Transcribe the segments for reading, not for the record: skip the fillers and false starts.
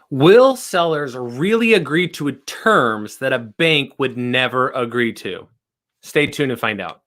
Will sellers really agree to terms that a bank would never agree to? Stay tuned and find out.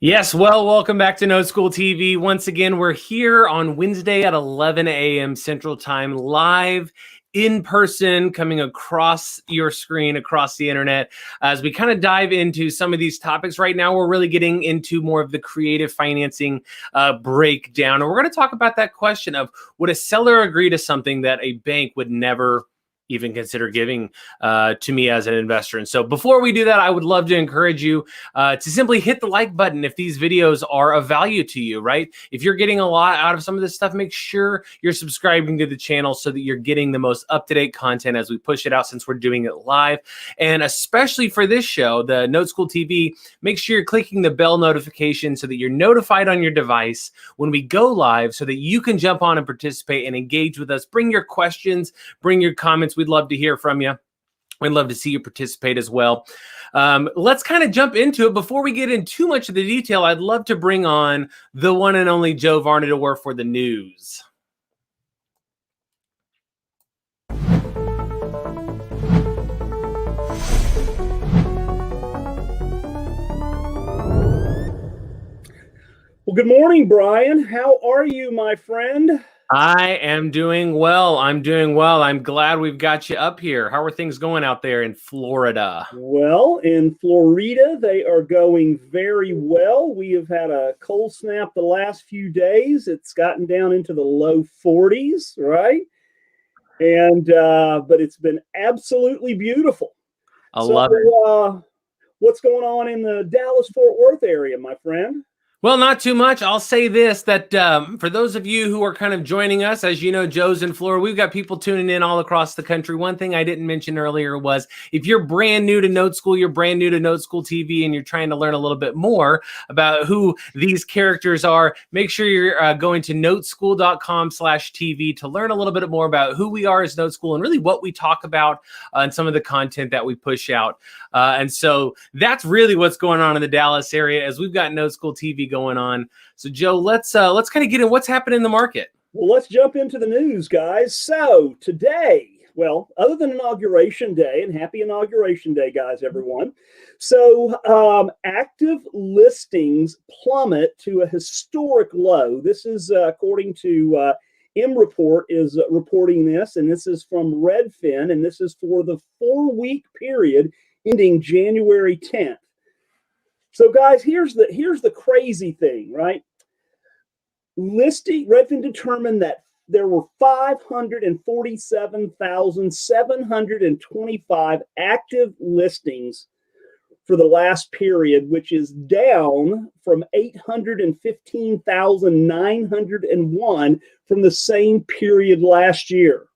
Yes, well, welcome back to Note School TV. Once again, we're here on Wednesday at 11 a.m. Central Time, live in person, coming across your screen, across the internet, as we kind of dive into some of these topics. Right now, we're really getting into more of the creative financing breakdown. And we're going to talk about that question of, would a seller agree to something that a bank would never even consider giving to me as an investor? And so before we do that, I would love to encourage you to simply hit the like button if these videos are of value to you, right? If you're getting a lot out of some of this stuff, make sure you're subscribing to the channel so that you're getting the most up-to-date content as we push it out, since we're doing it live. And especially for this show, the Note School TV, make sure you're clicking the bell notification so that you're notified on your device when we go live, so that you can jump on and participate and engage with us. Bring your questions, bring your comments. We'd love to hear from you. We'd love to see you participate as well. Let's kind of jump into it. Before we get into too much of the detail, I'd love to bring on the one and only Joe Varnador for the news. Well, good morning, Brian. How are you, my friend? I am doing well. I'm doing well. I'm glad we've got you up here. How are things going out there in Florida? Well, in Florida, they are going very well. We have had a cold snap the last few days. It's gotten down into the low 40s, right? And but it's been absolutely beautiful. I love it. What's going on in the Dallas-Fort Worth area, my friend? Well, not too much. I'll say this, that for those of you who are kind of joining us, as you know, Joe's in Florida, we've got people tuning in all across the country. One thing I didn't mention earlier was, if you're brand new to Note School, you're brand new to Note School TV, and you're trying to learn a little bit more about who these characters are, make sure you're going to noteschool.com/TV to learn a little bit more about who we are as Note School and really what we talk about and some of the content that we push out. And so that's really what's going on in the Dallas area, as we've got Note School TV going on. So Joe, let's kind of get in what's happening in the market. Well, let's jump into the news, guys. So today, well, other than Inauguration Day, and happy Inauguration Day, guys, everyone. So active listings plummet to a historic low. This is according to M Report is reporting this, and this is from Redfin, and this is for the 4-week period ending January 10th. So, guys, here's the crazy thing, right? Redfin determined that there were 547,725 active listings for the last period, which is down from 815,901 from the same period last year.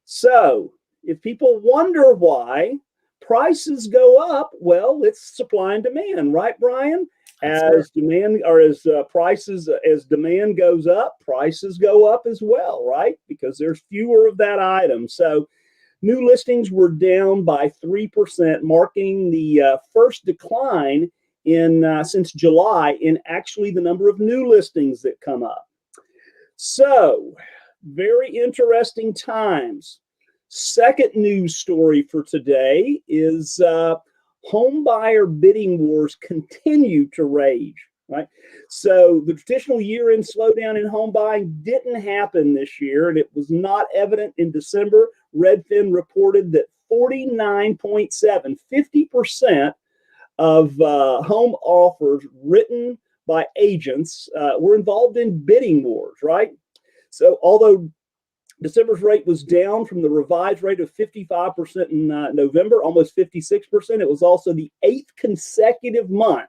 So, if people wonder why prices go up, well, it's supply and demand, right, Brian? As demand goes up, prices go up as well, right? Because there's fewer of that item. So new listings were down by 3%, marking the first decline in since July in actually the number of new listings that come up. So very interesting times. Second news story for today is home buyer bidding wars continue to rage, right? So the traditional year-end slowdown in home buying didn't happen this year, and it was not evident in December. Redfin reported that 50% of home offers written by agents were involved in bidding wars, right? So although December's rate was down from the revised rate of 55% in November, almost 56%. It was also the 8th consecutive month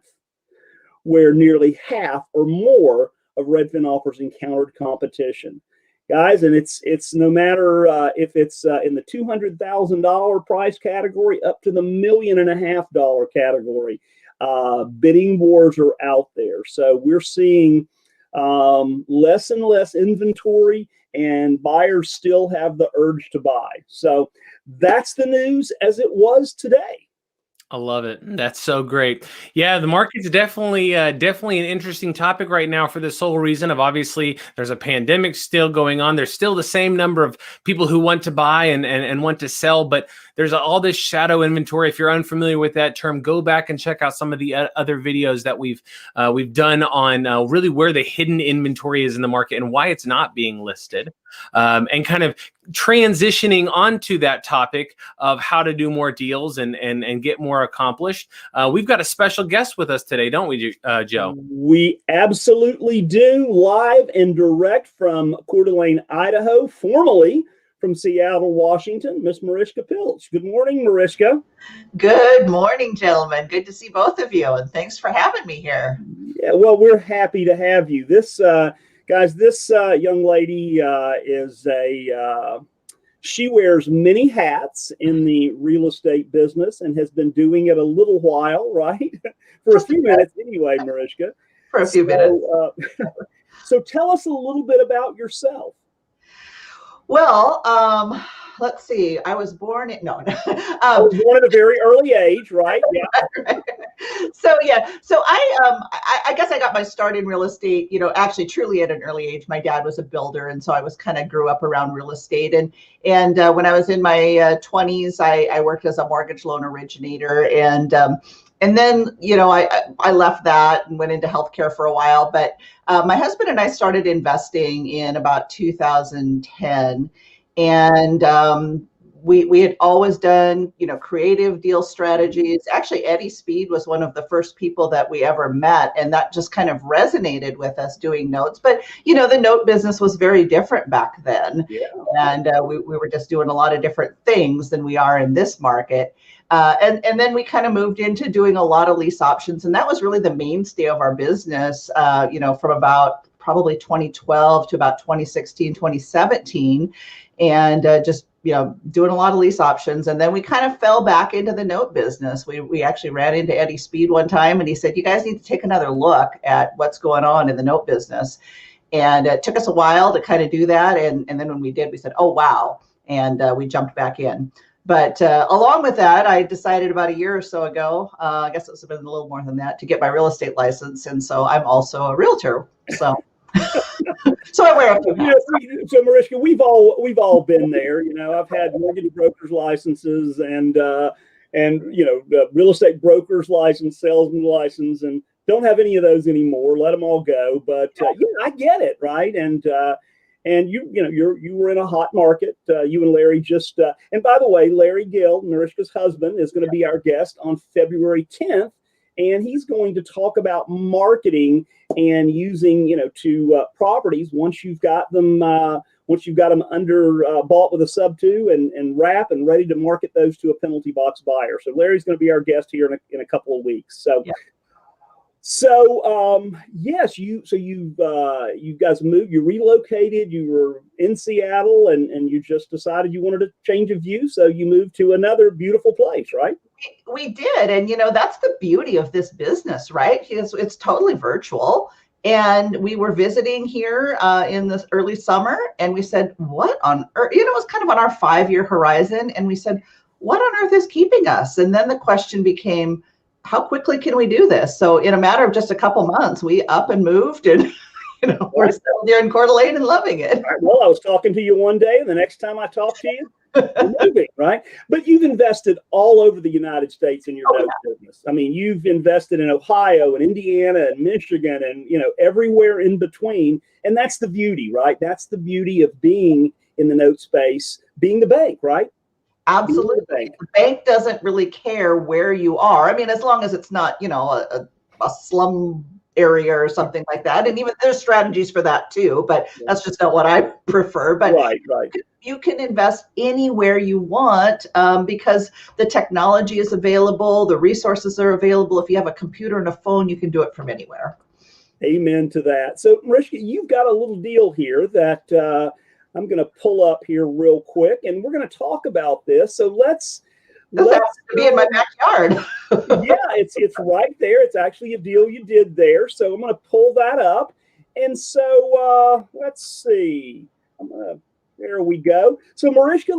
where nearly half or more of Redfin offers encountered competition. Guys, and it's no matter if it's in the $200,000 price category up to the $1.5 million category. Bidding wars are out there. So we're seeing less and less inventory, and buyers still have the urge to buy. So that's the news as it was today. I love it. That's so great. Yeah, the market's definitely an interesting topic right now for the sole reason of obviously there's a pandemic still going on. There's still the same number of people who want to buy and want to sell, but there's all this shadow inventory. If you're unfamiliar with that term, go back and check out some of the other videos that we've done on really where the hidden inventory is in the market and why it's not being listed, and kind of transitioning onto that topic of how to do more deals and get more accomplished. We've got a special guest with us today, don't we, Joe? We absolutely do. Live and direct from Coeur d'Alene, Idaho, formerly from Seattle, Washington, Miss Marishka Pilch. Good morning, Mariska. Good morning, gentlemen. Good to see both of you, and thanks for having me here. Yeah, well, we're happy to have you. This young lady is she wears many hats in the real estate business and has been doing it a little while, right? For a few minutes anyway, Mariska. For a few minutes. So tell us a little bit about yourself. Well, let's see. I was born at I was born at a very early age, right? Yeah. So I guess I got my start in real estate, actually truly at an early age. My dad was a builder, and so I was kind of grew up around real estate. And when I was in my 20s, I worked as a mortgage loan originator, and then I left that and went into healthcare for a while. But my husband and I started investing in about 2010, and we had always done, creative deal strategies. Actually, Eddie Speed was one of the first people that we ever met, and that just kind of resonated with us doing notes. But, the note business was very different back then. Yeah. And we were just doing a lot of different things than we are in this market. And then we kind of moved into doing a lot of lease options. And that was really the mainstay of our business, from about probably 2012 to about 2016, 2017. And just doing a lot of lease options. And then we kind of fell back into the note business. We actually ran into Eddie Speed one time, and he said, you guys need to take another look at what's going on in the note business. And it took us a while to kind of do that. And then when we did, we said, oh, wow. And we jumped back in. But along with that, I decided about a year or so ago, I guess it's been a little more than that, to get my real estate license. And so I'm also a realtor. So so I wear a few hats. So Mariska, we've all been there. I've had mortgage brokers licenses and real estate brokers license, salesman license, and don't have any of those anymore. Let them all go. But I get it, right? And you were in a hot market. You and Larry just and by the way, Larry Gill, Mariska's husband, is going to be our guest on February 10th. And he's going to talk about marketing and using, to properties once you've got them under bought with a sub-2 and wrap and ready to market those to a penalty box buyer. So Larry's going to be our guest here in a couple of weeks. So, yes, you guys moved, you relocated, you were in Seattle and you just decided you wanted a change of view. So you moved to another beautiful place, right? We did. And, that's the beauty of this business, right? It's totally virtual. And we were visiting here in the early summer, and we said, what on earth? It was kind of on our 5-year horizon. And we said, what on earth is keeping us? And then the question became, how quickly can we do this? So in a matter of just a couple months, we up and moved, and we're still here in Coeur d'Alene and loving it. Right, well, I was talking to you one day, and the next time I talk to you, you're moving, right? But you've invested all over the United States in your note business. I mean, you've invested in Ohio and Indiana and Michigan and everywhere in between, and that's the beauty, right? That's the beauty of being in the note space, being the bank, right? Absolutely. The bank doesn't really care where you are. I mean, as long as it's not, a slum area or something like that. And even there's strategies for that too, but that's just not what I prefer. But right. You can invest anywhere you want because the technology is available. The resources are available. If you have a computer and a phone, you can do it from anywhere. Amen to that. So Mariska, you've got a little deal here that I'm going to pull up here real quick, and we're going to talk about this. So let's be in my backyard. Yeah, it's right there. It's actually a deal you did there. So I'm going to pull that up. And so let's see. There we go. So Mariska,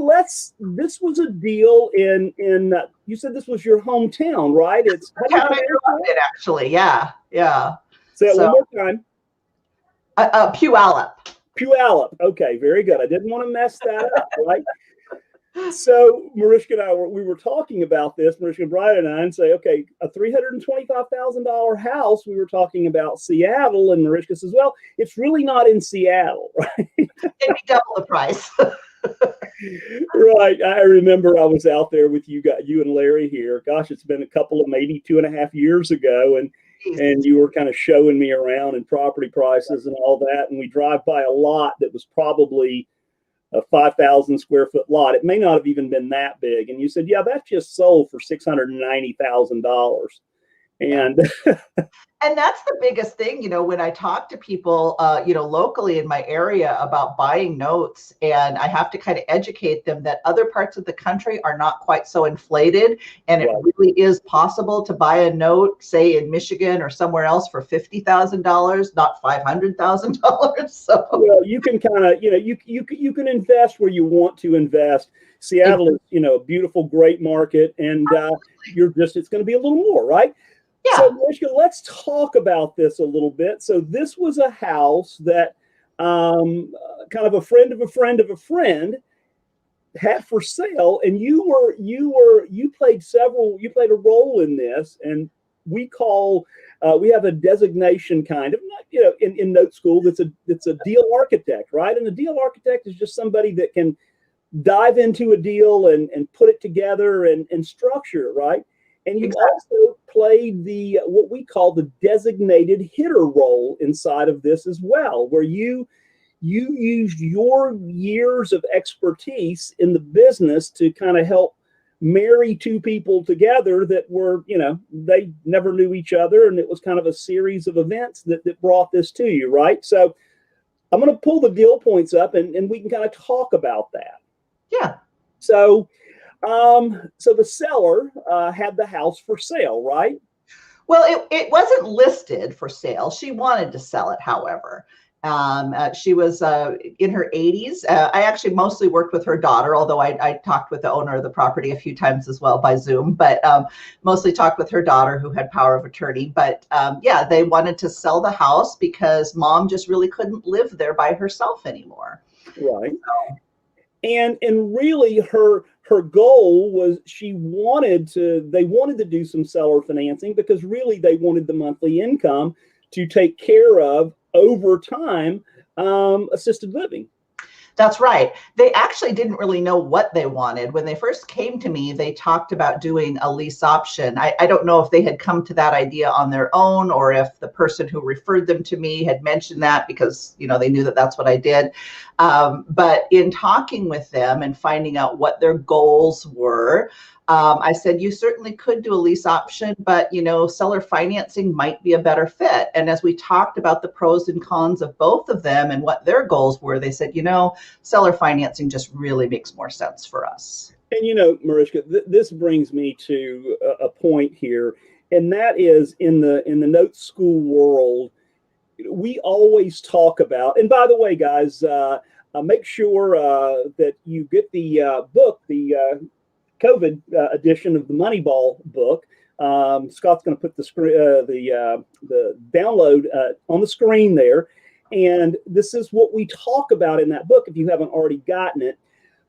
this was a deal in you said this was your hometown, right? It's the town I grew up in, actually. Yeah. Say it one more time. Puyallup. Puyallup. Okay, very good. I didn't want to mess that up, right? So Mariska and I we were talking about this, Mariska, Brian and I, and say, okay, a $325,000 house. We were talking about Seattle, and Mariska says, well, it's really not in Seattle, right? It'd be double the price. Right. I remember I was out there with you and Larry here. Gosh, it's been a couple of maybe 2.5 years ago, and you were kind of showing me around and property prices and all that. And we drive by a lot that was probably a 5,000 square foot lot. It may not have even been that big. And you said, yeah, that just sold for $690,000. And and that's the biggest thing, when I talk to people, locally in my area about buying notes, and I have to kind of educate them that other parts of the country are not quite so inflated. And it really is possible to buy a note, say in Michigan or somewhere else, for $50,000, not $500,000. So well, you can kind of, you can invest where you want to invest. Seattle is, a beautiful, great market, and it's going to be a little more, right? Yeah. So, Mariska, let's talk about this a little bit. So this was a house that kind of a friend of a friend of a friend had for sale, and you played a role in this, and we have a designation kind of, in note school that's a deal architect, right? And the deal architect is just somebody that can dive into a deal and put it together and structure it, right? And you also played what we call the designated hitter role inside of this as well, where you used your years of expertise in the business to kind of help marry two people together that were, they never knew each other. And it was kind of a series of events that brought this to you, right? So I'm going to pull the deal points up and we can kind of talk about that. Yeah. So the seller had the house for sale, right? Well, it wasn't listed for sale. She wanted to sell it, however. She was in her 80s. I actually mostly worked with her daughter, although I talked with the owner of the property a few times as well by Zoom, but mostly talked with her daughter who had power of attorney. But they wanted to sell the house because mom just really couldn't live there by herself anymore. Right. So. And really her goal was they wanted to do some seller financing because really they wanted the monthly income to take care of over time assisted living. That's right. They actually didn't really know what they wanted. When they first came to me, they talked about doing a lease option. I don't know if they had come to that idea on their own or if the person who referred them to me had mentioned that because, they knew that that's what I did. But in talking with them and finding out what their goals were, I said, you certainly could do a lease option, but, seller financing might be a better fit. And as we talked about the pros and cons of both of them and what their goals were, they said, seller financing just really makes more sense for us. And, Mariska, this brings me to a point here, and that is in the note school world, we always talk about, and by the way, guys, make sure that you get the book, the COVID edition of the Moneyball book. Scott's going to put the download on the screen there, and this is what we talk about in that book. If you haven't already gotten it,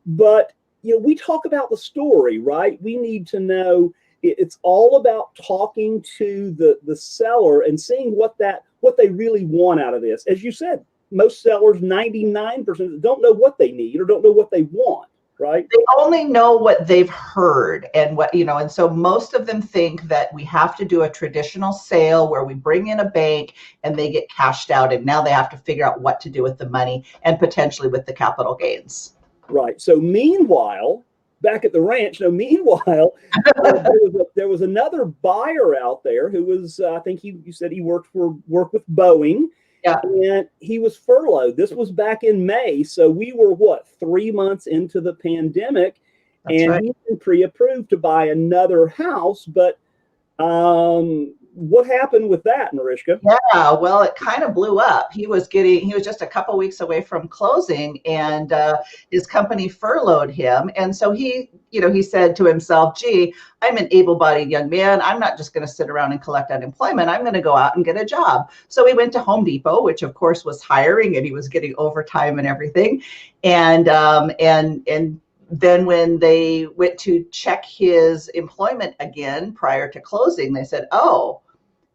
but we talk about the story, right? We need to know. It's all about talking to the seller and seeing what they really want out of this. As you said, most sellers, 99%, don't know what they need or don't know what they want. Right. They only know what they've heard and and so most of them think that we have to do a traditional sale where we bring in a bank and they get cashed out. And now they have to figure out what to do with the money and potentially with the capital gains. Right. So meanwhile, back at the ranch, there was another buyer out there who was, I think you said he worked with Boeing. Yeah. And he was furloughed. This was back in May. So we were 3 months into the pandemic. That's and right. He's been pre-approved to buy another house, but what happened with that, Mariska? Yeah, well, it kind of blew up. He was just a couple weeks away from closing, and his company furloughed him. And so he said to himself, gee, I'm an able-bodied young man. I'm not just going to sit around and collect unemployment. I'm going to go out and get a job. So he went to Home Depot, which of course was hiring, and he was getting overtime and everything. And then when they went to check his employment again prior to closing, they said, oh,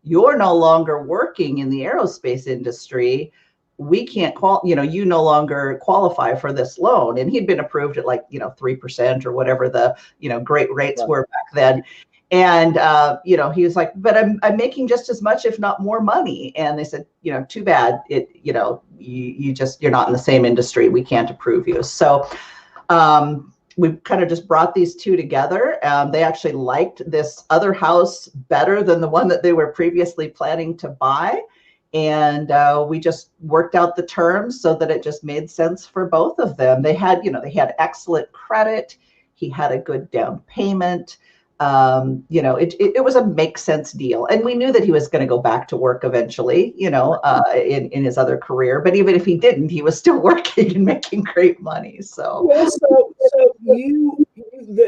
you're no longer working in the aerospace industry. We can't you no longer qualify for this loan. And he'd been approved at 3% or whatever the, great rates were back then. And, he was like, but I'm making just as much, if not more money. And they said, too bad. You're not in the same industry. We can't approve you. So, we kind of just brought these two together. They actually liked this other house better than the one that they were previously planning to buy. And we just worked out the terms so that it just made sense for both of them. They had excellent credit. He had a good down payment. It was a make sense deal. And we knew that he was going to go back to work eventually, in his other career. But even if he didn't, he was still working and making great money. So,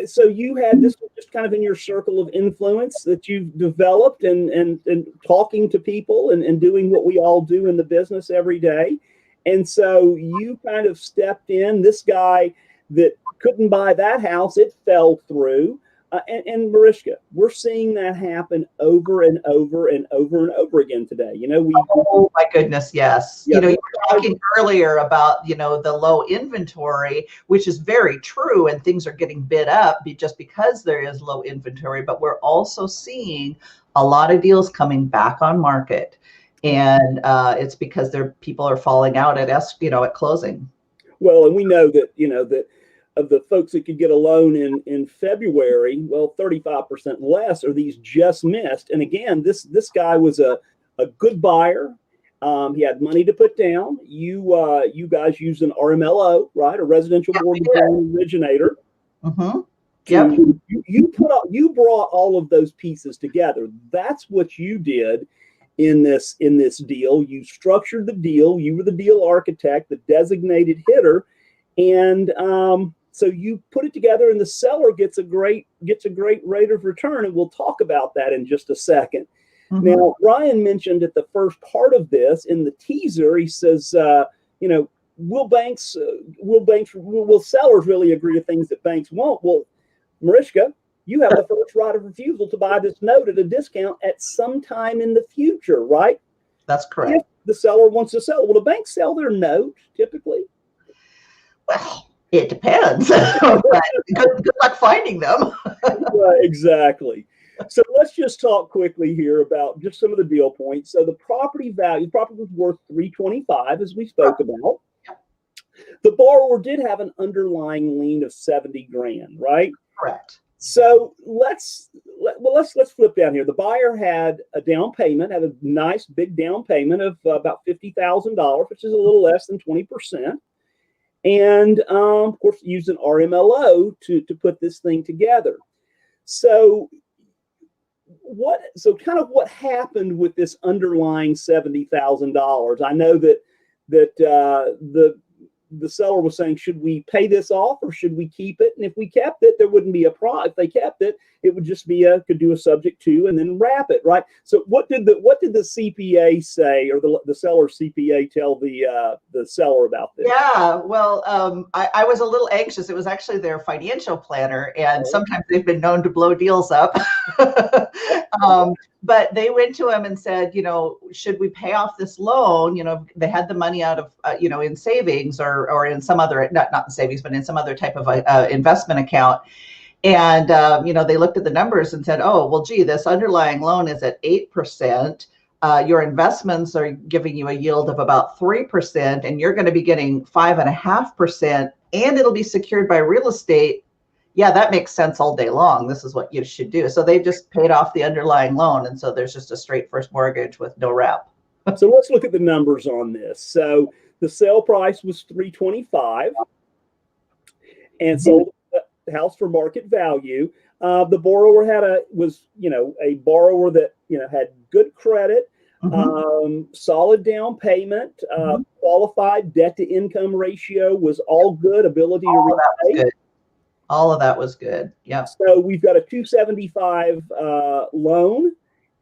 so you had this was just kind of in your circle of influence that you've developed and talking to people and doing what we all do in the business every day. And so you kind of stepped in. This guy that couldn't buy that house, it fell through. And Mariska, we're seeing that happen over and over and over and over again today. Oh my goodness, yes. You were talking earlier about, the low inventory, which is very true, and things are getting bid up just because there is low inventory, but we're also seeing a lot of deals coming back on market. And it's because people are falling out at closing. Well, and we know that, of the folks that could get a loan in February, 35% less are these just missed. And again, this guy was a good buyer. He had money to put down. You guys used an RMLO, right? A residential mortgage loan originator. Mm-hmm. Yep. You brought all of those pieces together. That's what you did in this deal. You structured the deal. You were the deal architect, the designated hitter, and so you put it together, and the seller gets a great rate of return, and we'll talk about that in just a second. Mm-hmm. Now, Ryan mentioned at the first part of this in the teaser, he says, will sellers really agree to things that banks won't? Well, Mariska, you have the first right of refusal to buy this note at a discount at some time in the future, right? That's correct. If the seller wants to sell, will the bank sell their note typically? Well, it depends. Good luck finding them. Right, exactly. So let's just talk quickly here about just some of the deal points. So the property was worth $325, as we spoke about. The borrower did have an underlying lien of $70,000, right? Correct. So let's flip down here. The buyer had a nice big down payment of about $50,000, which is a little less than 20%. And of course, used an RMLO to put this thing together. So what happened with this underlying $70,000? I know that the seller was saying, should we pay this off or should we keep it? And if we kept it, there wouldn't be a problem. If they kept it, it would just be could do a subject to and then wrap it, right? So what did the CPA say, or the seller's CPA tell the seller about this? Yeah, well, I was a little anxious. It was actually their financial planner, and sometimes they've been known to blow deals up. But they went to him and said, should we pay off this loan? They had the money out of, in savings or in some other, not in savings, but in some other type of investment account. And, they looked at the numbers and said, oh, well, gee, this underlying loan is at 8%. Your investments are giving you a yield of about 3%, and you're going to be getting 5.5%, and it'll be secured by real estate. Yeah, that makes sense all day long. This is what you should do. So they just paid off the underlying loan. And so there's just a straight first mortgage with no wrap. So let's look at the numbers on this. So the sale price was $325 and sold the house for market value. The borrower was a borrower that, had good credit, solid down payment, qualified, debt to income ratio was all good, ability to repay. All of that was good. Yeah. So we've got a 275 loan,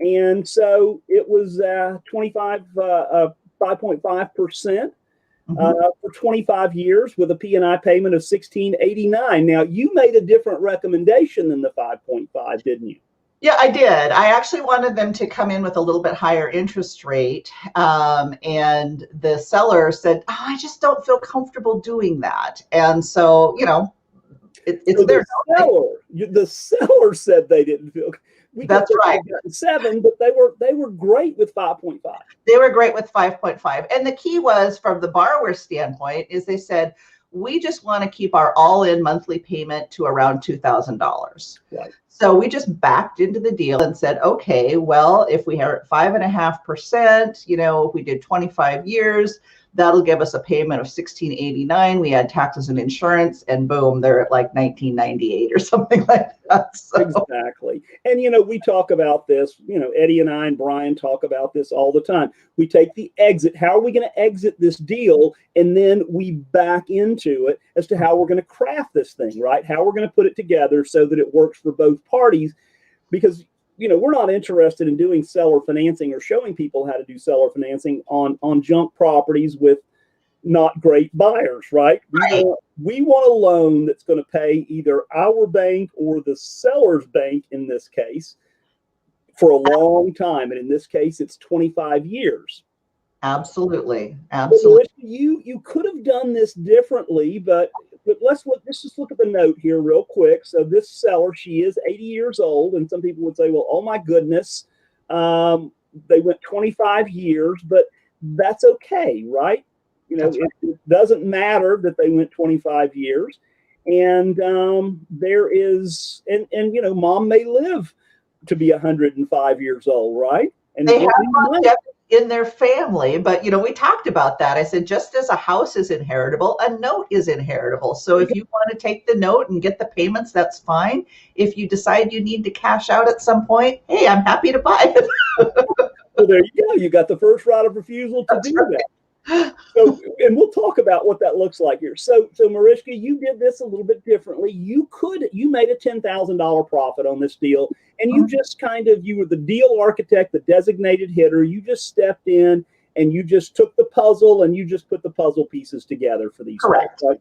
and so it was 5.5% for 25 years with a P&I payment of $16.89. Now you made a different recommendation than the 5.5, didn't you? Yeah, I did. I actually wanted them to come in with a little bit higher interest rate. And the seller said, I just don't feel comfortable doing that. And so, it's so their the seller said they didn't feel. That's right. 7, but they were great with 5.5. They were great with 5.5. And the key was, from the borrower standpoint, is they said, we just want to keep our all-in monthly payment to around $2,000. Right. So we just backed into the deal and said, okay, well, if we are at 5.5%, if we did 25 years, that'll give us a payment of $16.89. We add taxes and insurance, and boom, they're at like $19.98 or something like that. So. Exactly. And, we talk about this, Eddie and I and Brian talk about this all the time. We take the exit. How are we going to exit this deal? And then we back into it as to how we're going to craft this thing, right? How we're going to put it together so that it works for both parties. Because, we're not interested in doing seller financing or showing people how to do seller financing on junk properties with not great buyers, right? We want a loan that's going to pay either our bank or the seller's bank in this case for a long time. And in this case, it's 25 years. Absolutely. So you could have done this differently, but let's just look at the note here real quick. So this seller, she is 80 years old, and some people would say, well, oh my goodness, they went 25 years, but that's okay, right? It doesn't matter that they went 25 years, and there is, and mom may live to be 105 years old, right? And they have longevity in their family, but we talked about that. I said, just as a house is inheritable, a note is inheritable. So if you want to take the note and get the payments, that's fine. If you decide you need to cash out at some point, hey, I'm happy to buy it. Well, there you go. You got the first right of refusal to do that. So, and we'll talk about what that looks like here. So Mariska, you did this a little bit differently. You made a $10,000 profit on this deal, and you just you were the deal architect, the designated hitter. You just stepped in and you just took the puzzle and you just put the puzzle pieces together for these. Correct. Folks, right?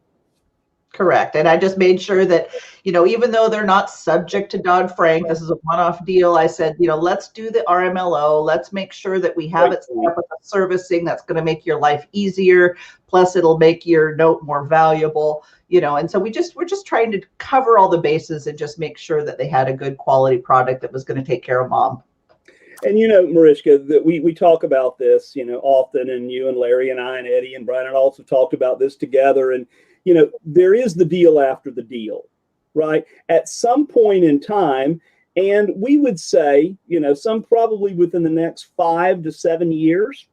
Correct. And I just made sure that, even though they're not subject to Dodd-Frank, this is a one-off deal. I said, let's do the RMLO. Let's make sure that we have it set up with a servicing that's going to make your life easier. Plus, it'll make your note more valuable, And so we're just trying to cover all the bases and just make sure that they had a good quality product that was going to take care of mom. And Mariska, that we talk about this, often, and you and Larry and I and Eddie and Brian and also talked about this together. And there is the deal after the deal, right? At some point in time, and we would say, some probably within the next 5 to 7 years,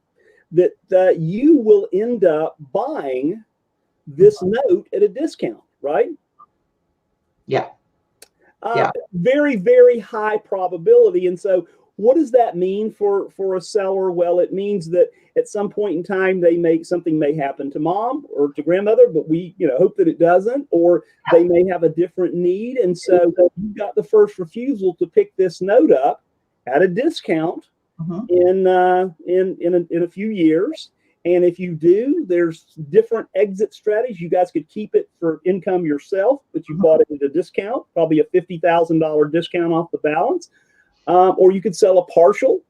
that you will end up buying this note at a discount, right? Yeah. Very, very high probability. And so what does that mean for a seller? Well, it means that at some point in time, something may happen to mom or to grandmother, but we hope that it doesn't, or they may have a different need. And so you've got the first refusal to pick this note up at a discount in a few years. And if you do, there's different exit strategies. You guys could keep it for income yourself, but you bought it at a discount, probably a $50,000 discount off the balance. Or you could sell a partial,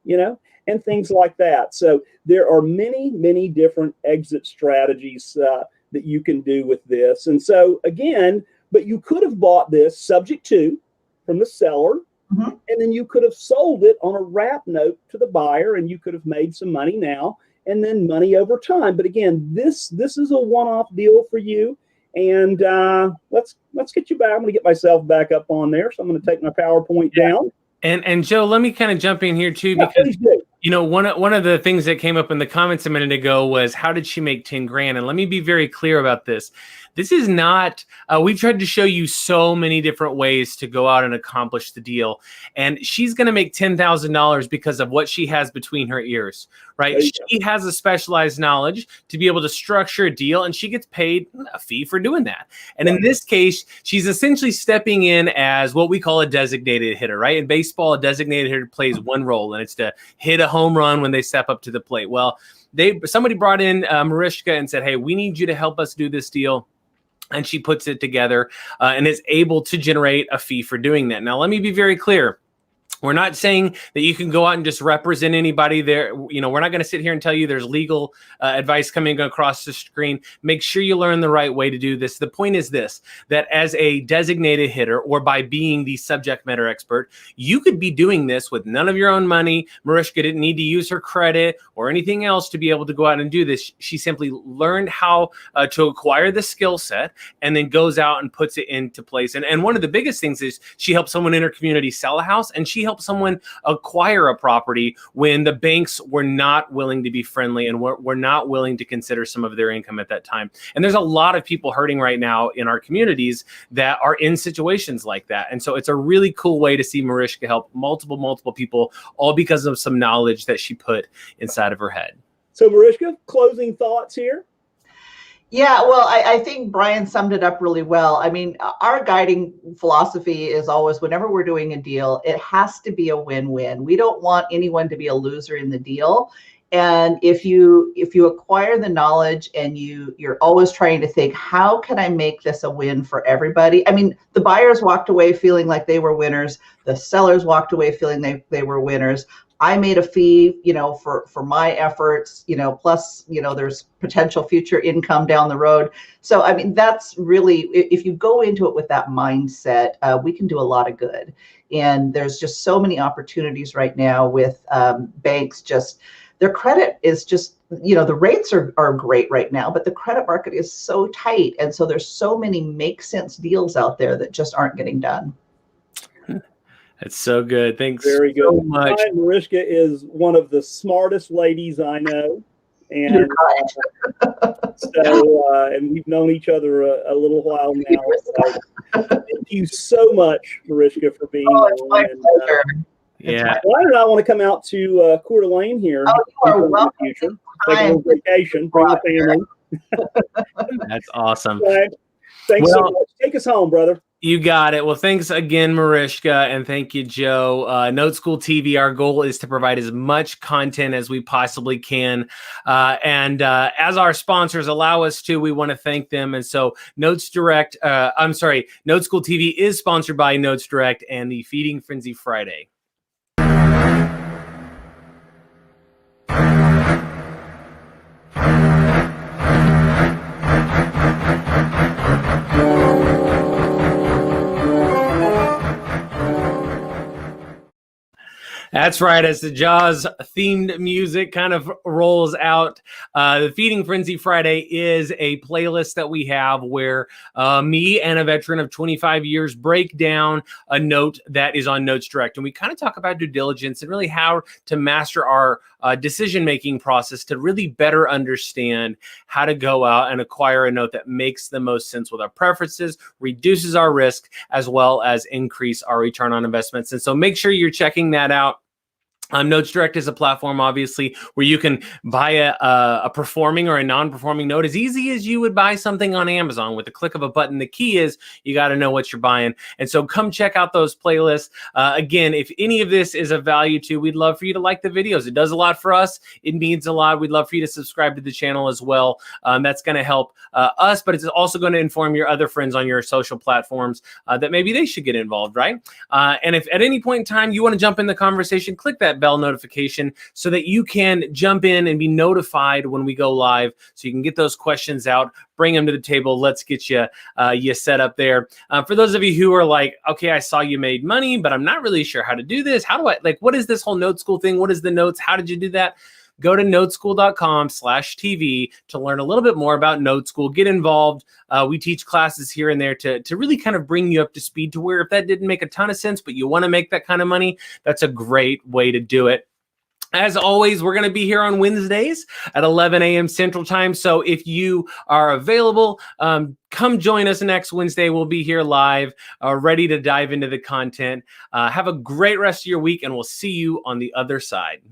and things like that. So there are many, many different exit strategies that you can do with this. And so again, but you could have bought this subject to from the seller, and then you could have sold it on a wrap note to the buyer, and you could have made some money now and then money over time. But again, this is a one-off deal for you. And let's get you back. I'm going to get myself back up on there. So I'm going to take my PowerPoint down. And Joe, let me kind of jump in here too, because one of the things that came up in the comments a minute ago was, how did she make 10 grand? And let me be very clear about this. This is not, we've tried to show you so many different ways to go out and accomplish the deal. And she's going to make $10,000 because of what she has between her ears, right? She has a specialized knowledge to be able to structure a deal, and she gets paid a fee for doing that. And in this case, she's essentially stepping in as what we call a designated hitter, right? In baseball, a designated hitter plays one role, and it's to hit a home run when they step up to the plate. Well, somebody brought in Mariska and said, hey, we need you to help us do this deal. And she puts it together and is able to generate a fee for doing that. Now, let me be very clear. We're not saying that you can go out and just represent anybody there. You know, we're not going to sit here and tell you there's legal advice coming across the screen. Make sure you learn the right way to do this. The point is this, that as a designated hitter or by being the subject matter expert, you could be doing this with none of your own money. Marishka didn't need to use her credit or anything else to be able to go out and do this. She simply learned how to acquire the skill set and then goes out and puts it into place. And one of the biggest things is she helped someone in her community sell a house, and she help someone acquire a property when the banks were not willing to be friendly and were not willing to consider some of their income at that time. And there's a lot of people hurting right now in our communities that are in situations like that. And so it's a really cool way to see Marishka help multiple people, all because of some knowledge that she put inside of her head. So Mariska, closing thoughts here? Yeah, well, I think Brian summed it up really well. I mean, our guiding philosophy is always, whenever we're doing a deal, it has to be a win-win. We don't want anyone to be a loser in the deal. And if you acquire the knowledge and you're always trying to think, how can I make this a win for everybody? I mean, the buyers walked away feeling like they were winners. The sellers walked away feeling they were winners. I made a fee, you know, for my efforts, you know, plus, you know, there's potential future income down the road. So, I mean, that's really, if you go into it with that mindset, we can do a lot of good. And there's just so many opportunities right now with banks. Just their credit is just, you know, the rates are great right now, but the credit market is so tight. And so there's so many make sense deals out there that just aren't getting done. That's so good. Thanks Very good. so much. Mariska is one of the smartest ladies I know. And and we've known each other a little while now. So thank you so much, Mariska, for being here. It's my pleasure. Yeah. Why did I want to come out to Coeur d'Alene here? Oh, you are welcome. In the future. Take a little vacation, bring the family. That's awesome. Thanks so much. Take us home, brother. You got it. Well, thanks again, Marishka, and thank you, Joe. Note School TV, our goal is to provide as much content as we possibly can. And as our sponsors allow us to, we want to thank them. And so Note School TV is sponsored by Notes Direct and the Feeding Frenzy Friday. That's right. As the Jaws themed music kind of rolls out, the Feeding Frenzy Friday is a playlist that we have where me and a veteran of 25 years break down a note that is on Notes Direct. And we kind of talk about due diligence and really how to master our decision-making process to really better understand how to go out and acquire a note that makes the most sense with our preferences, reduces our risk, as well as increase our return on investments. And so make sure you're checking that out. Notes Direct is a platform, obviously, where you can buy a performing or a non-performing note as easy as you would buy something on Amazon with the click of a button. The key is you got to know what you're buying. And so come check out those playlists. Again, if any of this is of value to you, we'd love for you to like the videos. It does a lot for us. It means a lot. We'd love for you to subscribe to the channel as well. That's going to help us, but it's also going to inform your other friends on your social platforms that maybe they should get involved, right? And if at any point in time you want to jump in the conversation, click that bell notification so that you can jump in and be notified when we go live, so you can get those questions out, bring them to the table. Let's get you set up there. For those of you who are like, okay, I saw you made money, but I'm not really sure how to do this. How do I, what is this whole Note School thing? What is the notes? How did you do that? Go to noteschool.com/TV to learn a little bit more about Note School. Get involved. We teach classes here and there to really kind of bring you up to speed to where if that didn't make a ton of sense, but you want to make that kind of money, that's a great way to do it. As always, we're going to be here on Wednesdays at 11 a.m. Central Time. So if you are available, come join us next Wednesday. We'll be here live, ready to dive into the content. Have a great rest of your week, and we'll see you on the other side.